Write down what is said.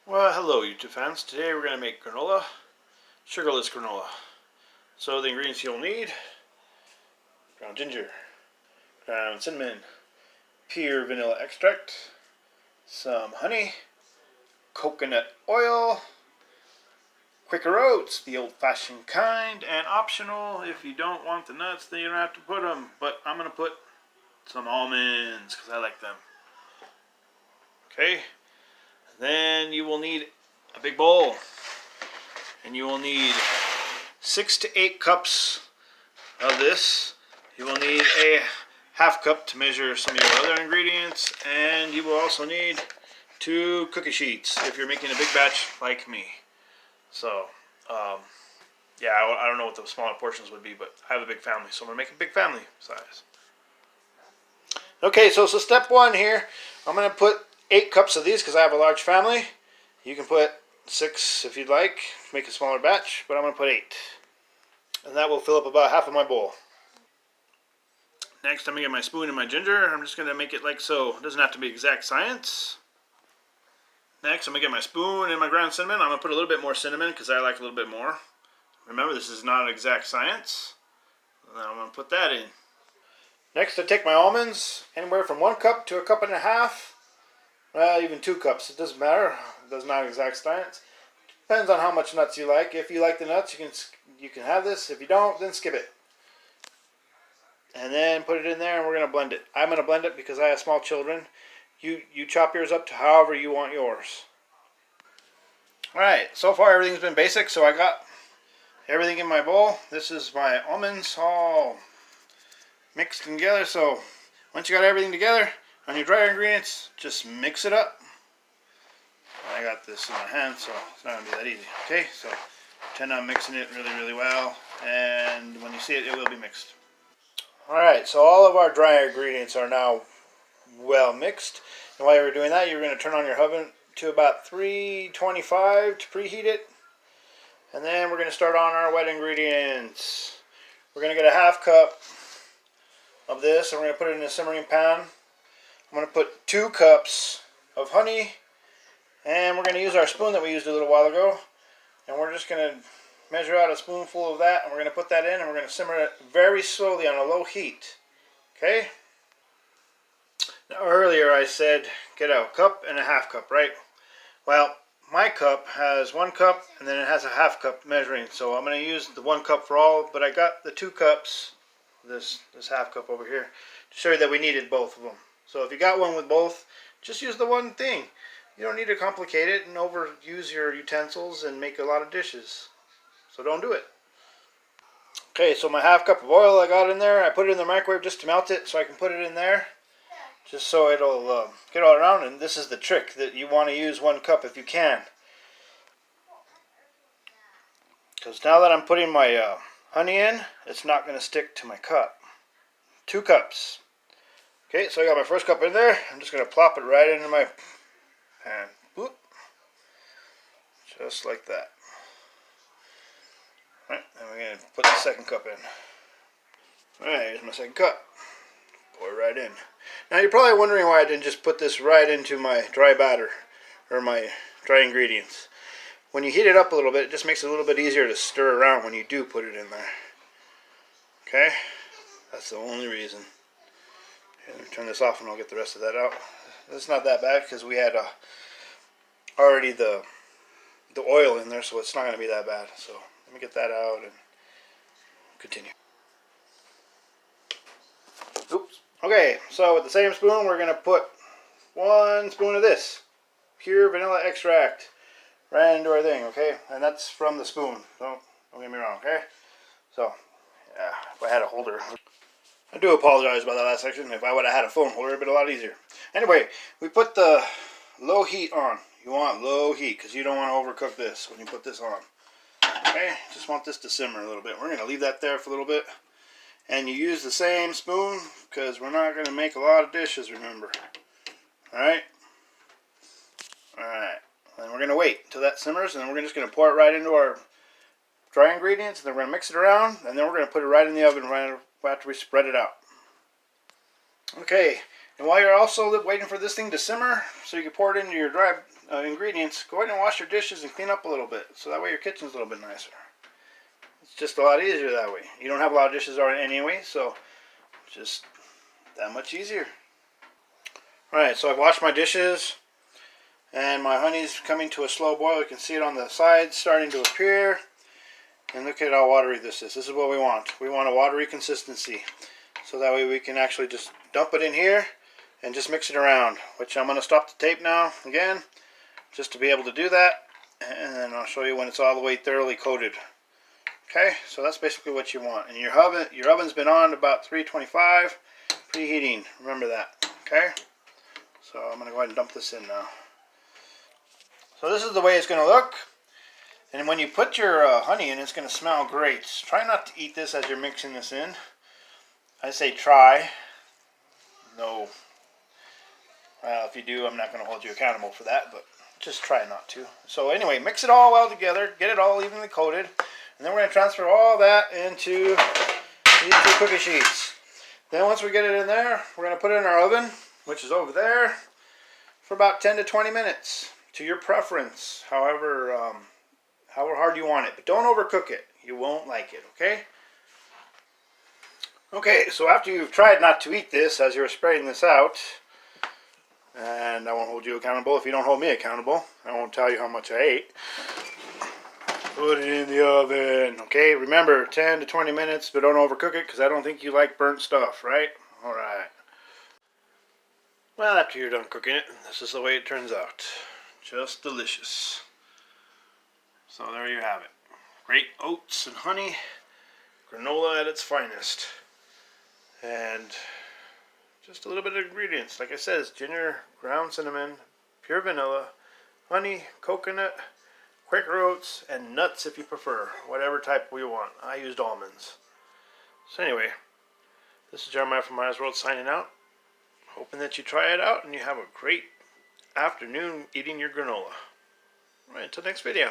Well, hello YouTube fans. Today we're going to make granola, sugarless granola. So the ingredients you'll need: ground ginger, ground cinnamon, pure vanilla extract, some honey, coconut oil, Quaker oats, the old-fashioned kind, and optional, if you don't want the nuts, then you don't have to put them. But I'm going to put some almonds because I like them. Okay, then you will need a big bowl, and you will need 6 to 8 cups of this. You will need a half cup to measure some of your other ingredients, and you will also need 2 cookie sheets if you're making a big batch like me. So, yeah, I don't know what the smaller portions would be, but I have a big family, so I'm going to make a big family size. Okay, so step 1 here, I'm going to put 8 cups of these because I have a large family. You can put 6 if you'd like, make a smaller batch, but I'm going to put 8. And that will fill up about half of my bowl. Next, I'm going to get my spoon and my ginger. I'm just going to make it like so. It doesn't have to be exact science. Next, I'm going to get my spoon and my ground cinnamon. I'm going to put a little bit more cinnamon because I like a little bit more. Remember, this is not an exact science. And then I'm going to put that in. Next, I take my almonds, anywhere from 1 cup to 1.5 cups. Well, even 2 cups. It doesn't matter. It does not exact science. Depends on how much nuts you like. If you like the nuts, you can have this. If you don't, then skip it. And then put it in there, and we're going to blend it. I'm going to blend it because I have small children. You chop yours up to however you want yours. Alright, so far everything's been basic, so I got everything in my bowl. This is my almonds all mixed together. So once you got everything together on your dry ingredients, just mix it up. I got this in my hand, so it's not going to be that easy. Okay, so pretend I'm mixing it really, really well, and when you see it, it will be mixed. Alright, so all of our dry ingredients are now well mixed. And while you're doing that, you're going to turn on your oven to about 325 to preheat it. And then we're going to start on our wet ingredients. We're going to get a half cup of this, and we're going to put it in a simmering pan. I'm going to put 2 cups of honey, and we're going to use our spoon that we used a little while ago, and we're just going to measure out a spoonful of that, and we're going to put that in, and we're going to simmer it very slowly on a low heat. Okay? Now earlier I said get a cup and a half cup, right? Well, my cup has 1 cup, and then it has a half cup measuring, so I'm going to use the 1 cup for all, but I got the 2 cups, this half cup over here, to show you that we needed both of them. So if you got one with both, just use the one thing. You don't need to complicate it and overuse your utensils and make a lot of dishes. So don't do it. Okay, so my half cup of oil I got in there, I put it in the microwave just to melt it so I can put it in there. Just so it'll get all around, and this is the trick, that you want to use 1 cup if you can. Because now that I'm putting my honey in, it's not going to stick to my cup. 2 cups. Okay, so I got my first cup in there. I'm just going to plop it right into my pan. Boop. Just like that. Alright, and we're going to put the second cup in. Alright, here's my second cup. Pour it right in. Now you're probably wondering why I didn't just put this right into my dry batter, or my dry ingredients. When you heat it up a little bit, it just makes it a little bit easier to stir around when you do put it in there. Okay? That's the only reason. Okay, let me turn this off and I'll get the rest of that out. It's not that bad because we had already the oil in there, so it's not going to be that bad. So let me get that out and continue. Oops. Okay, so with the same spoon, we're going to put 1 spoon of this pure vanilla extract right into our thing, okay? And that's from the spoon. Don't get me wrong, okay? So, yeah, if I had a holder. I do apologize about that last section. If I would have had a phone holder, it would have been a lot easier. Anyway, we put the low heat on. You want low heat because you don't want to overcook this when you put this on. Okay, just want this to simmer a little bit. We're going to leave that there for a little bit. And you use the same spoon because we're not going to make a lot of dishes, remember. Alright? Alright. And we're going to wait until that simmers, and then we're just going to pour it right into our dry ingredients, and then we're going to mix it around, and then we're going to put it right in the oven right after we spread it out. Okay, And while you're also waiting for this thing to simmer, so you can pour it into your dry ingredients, go ahead and wash your dishes and clean up a little bit. So that way your kitchen's a little bit nicer. It's just a lot easier that way. You don't have a lot of dishes already anyway, so just that much easier. Alright, so I've washed my dishes. And my honey's coming to a slow boil. You can see it on the sides starting to appear. And look at how watery this is. This is what we want. We want a watery consistency. So that way we can actually just dump it in here and just mix it around. Which I'm going to stop the tape now again, just to be able to do that. And then I'll show you when it's all the way thoroughly coated. Okay, so that's basically what you want. And your oven's been on about 325, preheating. Remember that. Okay, so I'm going to go ahead and dump this in now. So this is the way it's going to look. And when you put your honey in, it's going to smell great. Try not to eat this as you're mixing this in. I say try. No. Well, if you do, I'm not going to hold you accountable for that, but just try not to. So anyway, mix it all well together. Get it all evenly coated. And then we're going to transfer all that into these two cookie sheets. Then once we get it in there, we're going to put it in our oven, which is over there, for about 10 to 20 minutes. To your preference, however hard you want it. But don't overcook it. You won't like it, okay? Okay, so after you've tried not to eat this as you're spreading this out, and I won't hold you accountable if you don't hold me accountable. I won't tell you how much I ate. Put it in the oven, okay? Remember, 10 to 20 minutes, but don't overcook it because I don't think you like burnt stuff, right? Alright. Well, after you're done cooking it, this is the way it turns out. Just delicious. So there you have it. Great oats and honey. Granola at its finest. And just a little bit of ingredients. Like I said, it's ginger, ground cinnamon, pure vanilla, honey, coconut, Quaker oats, and nuts if you prefer. Whatever type you want. I used almonds. So anyway, this is Jeremiah from Maya's World signing out. Hoping that you try it out and you have a great afternoon eating your granola. All right, until next video.